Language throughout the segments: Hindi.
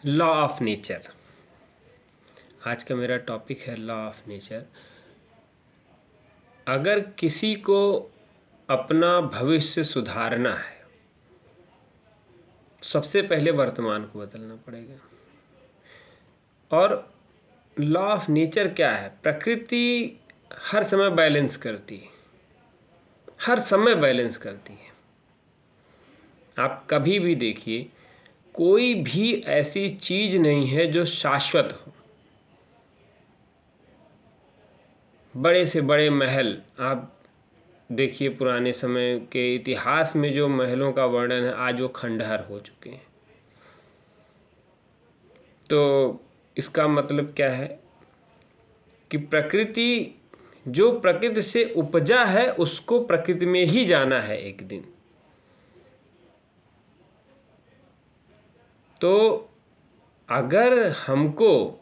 Law of nature. आज का मेरा टॉपिक है लॉ ऑफ नेचर। अगर किसी को अपना भविष्य सुधारना है, सबसे पहले वर्तमान को बदलना पड़ेगा। और लॉ ऑफ नेचर क्या है? प्रकृति हर समय बैलेंस करती है, हर समय बैलेंस करती है। आप कभी भी देखिए, कोई भी ऐसी चीज नहीं है जो शाश्वत हो। बड़े से बड़े महल आप देखिए, पुराने समय के इतिहास में जो महलों का वर्णन है, आज वो खंडहर हो चुके हैं। तो इसका मतलब क्या है कि प्रकृति, जो प्रकृति से उपजा है, उसको प्रकृति में ही जाना है एक दिन। तो अगर हमको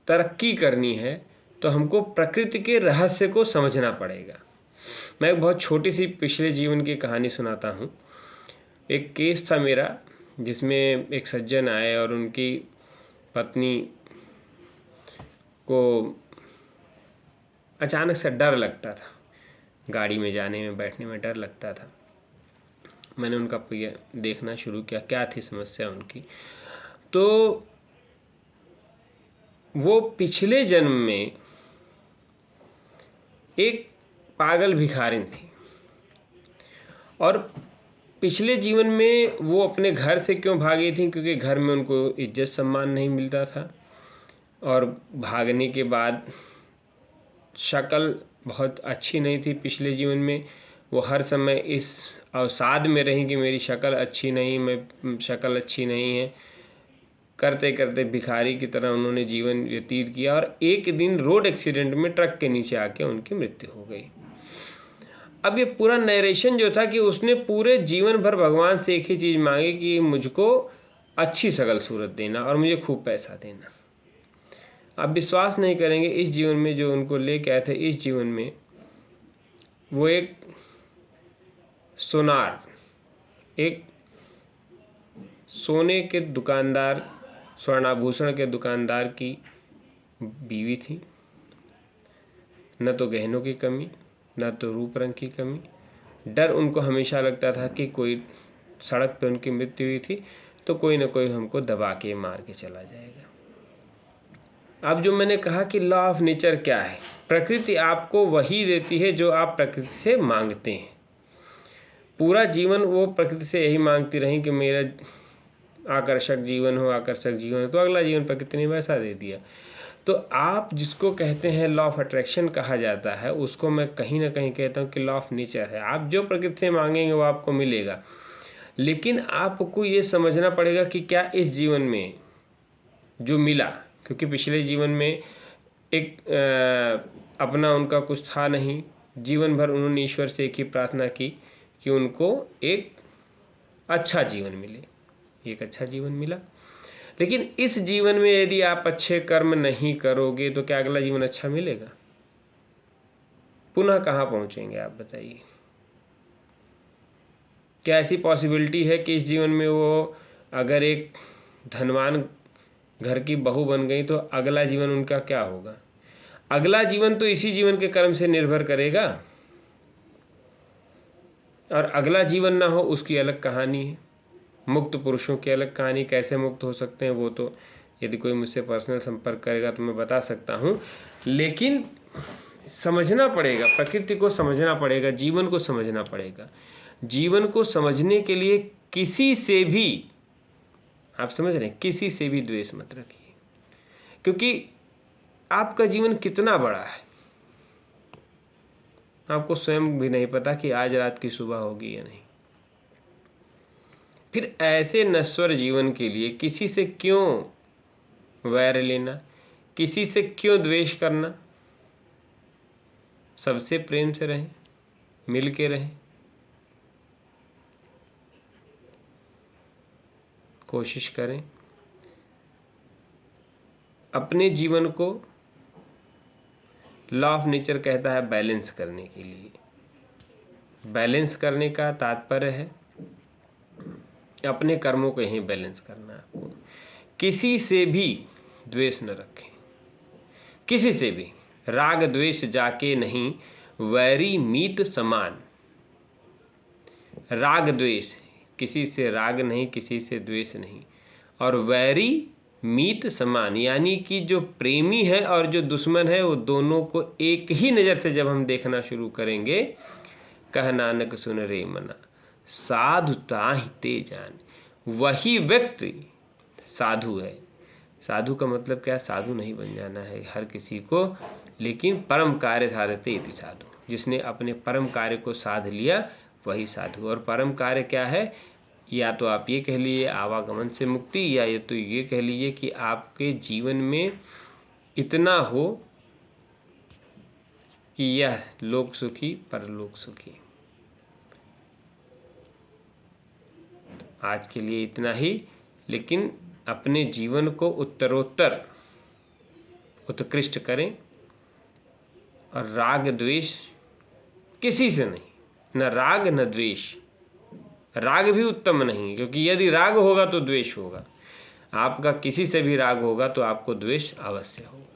तरक्की करनी है तो हमको प्रकृति के रहस्य को समझना पड़ेगा। मैं एक बहुत छोटी सी पिछले जीवन की कहानी सुनाता हूँ। एक केस था मेरा, जिसमें एक सज्जन आए और उनकी पत्नी को अचानक से डर लगता था, गाड़ी में जाने में बैठने में डर लगता था। मैंने उनका देखना शुरू किया, क्या थी समस्या उनकी। तो वो पिछले जन्म में एक पागल भिखारिन थी, और पिछले जीवन में वो अपने घर से क्यों भागी थी? क्योंकि घर में उनको इज्जत सम्मान नहीं मिलता था, और भागने के बाद शक्ल बहुत अच्छी नहीं थी। पिछले जीवन में वो हर समय इस अवसाद में रही कि मेरी शक्ल अच्छी नहीं, मैं शक्ल अच्छी नहीं है। करते करते भिखारी की तरह उन्होंने जीवन व्यतीत किया, और एक दिन रोड एक्सीडेंट में ट्रक के नीचे आके उनकी मृत्यु हो गई। अब ये पूरा नरेशन जो था कि उसने पूरे जीवन भर भगवान से एक ही चीज़ मांगी कि मुझको अच्छी शकल सूरत देना और मुझे खूब पैसा देना। आप विश्वास नहीं करेंगे, इस जीवन में जो उनको लेके आए थे, इस जीवन में वो एक सोनार, एक सोने के दुकानदार, स्वर्णाभूषण के दुकानदार की बीवी थी। न तो गहनों की कमी, न तो रूप रंग की कमी। डर उनको हमेशा लगता था कि कोई सड़क पे उनकी मृत्यु हुई थी तो कोई ना कोई हमको दबा के मार के चला जाएगा। अब जो मैंने कहा कि लॉ ऑफ नेचर क्या है, प्रकृति आपको वही देती है जो आप प्रकृति से मांगते हैं। पूरा जीवन वो प्रकृति से यही मांगती रही कि मेरा आकर्षक जीवन हो, आकर्षक जीवन हो, तो अगला जीवन प्रकृति ने वैसा दे दिया। तो आप जिसको कहते हैं लॉ ऑफ अट्रैक्शन कहा जाता है, उसको मैं कहीं ना कहीं कहता हूँ कि लॉ ऑफ नेचर है। आप जो प्रकृति से मांगेंगे वो आपको मिलेगा, लेकिन आपको ये समझना पड़ेगा कि क्या इस जीवन में जो मिला, क्योंकि पिछले जीवन में एक अपना उनका कुछ था नहीं, जीवन भर उन्होंने ईश्वर से एक ही प्रार्थना की कि उनको एक अच्छा जीवन मिले। एक अच्छा जीवन मिला, लेकिन इस जीवन में यदि आप अच्छे कर्म नहीं करोगे तो क्या अगला जीवन अच्छा मिलेगा? पुनः कहाँ पहुँचेंगे आप बताइए? क्या ऐसी पॉसिबिलिटी है कि इस जीवन में वो अगर एक धनवान घर की बहू बन गई तो अगला जीवन उनका क्या होगा? अगला जीवन तो इसी जीवन के कर्म से निर्भर करेगा, और अगला जीवन ना हो उसकी अलग कहानी है। मुक्त पुरुषों की अलग कहानी, कैसे मुक्त हो सकते हैं वो तो यदि कोई मुझसे पर्सनल संपर्क करेगा तो मैं बता सकता हूँ। लेकिन समझना पड़ेगा, प्रकृति को समझना पड़ेगा, जीवन को समझना पड़ेगा। जीवन को समझने के लिए किसी से भी, आप समझ रहे हैं, किसी से भी द्वेष मत रखिए, क्योंकि आपका जीवन कितना बड़ा है आपको स्वयं भी नहीं पता कि आज रात की सुबह होगी या नहीं। फिर ऐसे नश्वर जीवन के लिए किसी से क्यों वैर लेना, किसी से क्यों द्वेष करना? सबसे प्रेम से रहें, मिल के रहें, कोशिश करें अपने जीवन को, लॉ ऑफ नेचर कहता है बैलेंस करने के लिए। बैलेंस करने का तात्पर्य है अपने कर्मों को यहीं बैलेंस करना है आपको। किसी से भी द्वेष न रखें, किसी से भी। राग द्वेष जाके नहीं, वैरी मीत समान। राग द्वेष, किसी से राग नहीं, किसी से द्वेष नहीं। और वैरी मीत समान, यानी कि जो प्रेमी है और जो दुश्मन है वो दोनों को एक ही नज़र से जब हम देखना शुरू करेंगे, कह नानक सुन रे मना, साधु ताहि ते जान, वही व्यक्ति साधु है। साधु का मतलब क्या? साधु नहीं बन जाना है हर किसी को, लेकिन परम कार्य साधते इति साधु। जिसने अपने परम कार्य को साध लिया वही साधु। और परम कार्य क्या है? या तो आप ये कह लीजिए आवागमन से मुक्ति, या ये तो ये कह लीजिए कि आपके जीवन में इतना हो कि यह लोक सुखी परलोक सुखी। आज के लिए इतना ही, लेकिन अपने जीवन को उत्तरोत्तर उत्कृष्ट करें और राग द्वेष किसी से नहीं, न राग न द्वेष। राग भी उत्तम नहीं, क्योंकि यदि राग होगा तो द्वेष होगा। आपका किसी से भी राग होगा तो आपको द्वेष अवश्य होगा।